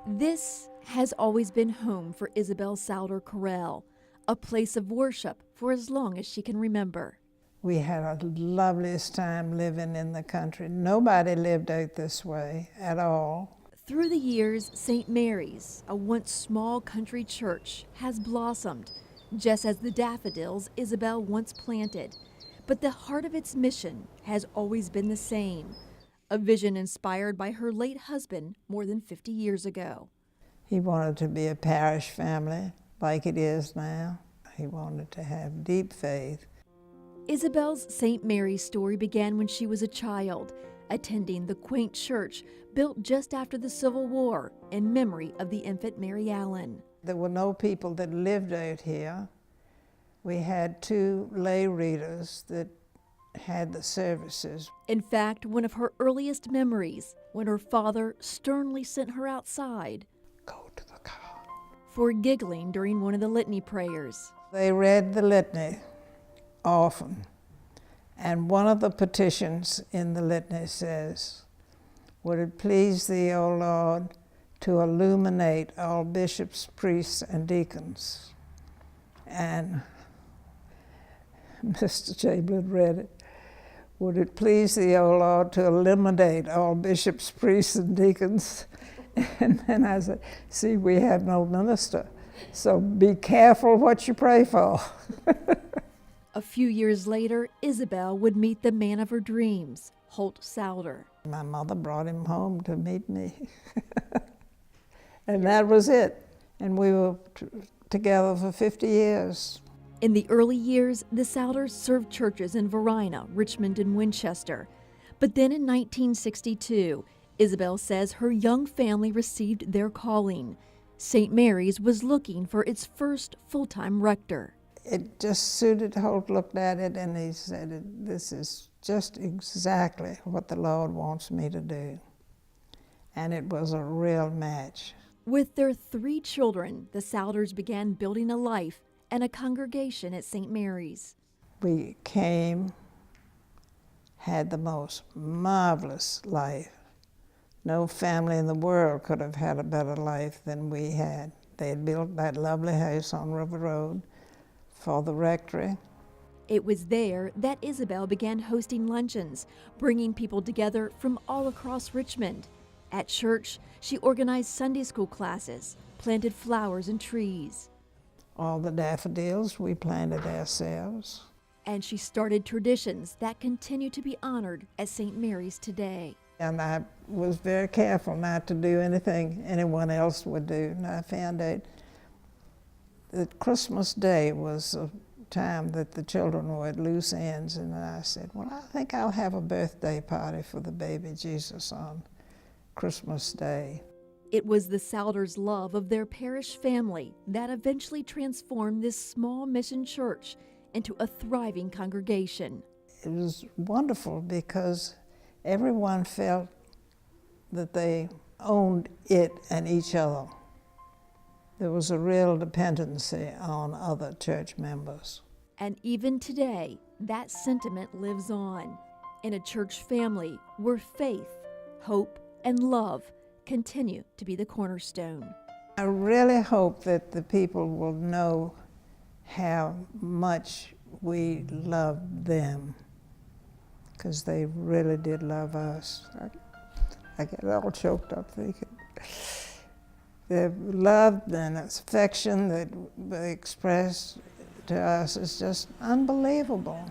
This has always been home for Isabel Souder Correll, a place of worship for as long as she can remember. We had a loveliest time living in the country. Nobody lived out this way at all. Through the years, St. Mary's, a once small country church, has blossomed, just as the daffodils Isabel once planted. But the heart of its mission has always been the same, a vision inspired by her late husband more than 50 years ago. He wanted to be a parish family like it is now. He wanted to have deep faith. Isabel's St. Mary's story began when she was a child, attending the quaint church built just after the Civil War in memory of the infant Mary Allen. There were no people that lived out here. We had 2 lay readers that had the services. In fact, one of her earliest memories, when her father sternly sent her outside Go to the car. for giggling during one of the litany prayers. They read the litany often, and one of the petitions in the litany says, "Would it please thee, O Lord, to illuminate all bishops, priests, and deacons?" And Mr. Chamberlain read it. "Would it please thee, O Lord, to eliminate all bishops, priests, and deacons?" And then I said, "See, we have no minister, so be careful what you pray for." A few years later, Isabel would meet the man of her dreams, Holt Souder. My mother brought him home to meet me. And that was it. And we were together for 50 years. In the early years, the Souders served churches in Varina, Richmond, and Winchester. But then in 1962, Isabel says her young family received their calling. St. Mary's was looking for its first full-time rector. It just suited. Holt looked at it and he said, "This is just exactly what the Lord wants me to do." And it was a real match. With their 3 children, the Souders began building a life and a congregation at St. Mary's. We came, had the most marvelous life. No family in the world could have had a better life than we had. They had built that lovely house on River Road for the rectory. It was there that Isabel began hosting luncheons, bringing people together from all across Richmond. At church, she organized Sunday school classes, planted flowers and trees. All the daffodils we planted ourselves. And she started traditions that continue to be honored at St. Mary's today. And I was very careful not to do anything anyone else would do. And I found out that Christmas Day was a time that the children were at loose ends, and I said, "Well, I think I'll have a birthday party for the baby Jesus on Christmas Day." It was the Souders' love of their parish family that eventually transformed this small mission church into a thriving congregation. It was wonderful because everyone felt that they owned it and each other. There was a real dependency on other church members. And even today, that sentiment lives on in a church family where faith, hope, and love continue to be the cornerstone. I really hope that the people will know how much we love them, because they really did love us. I get all choked up thinking. The love and affection that they expressed to us is just unbelievable.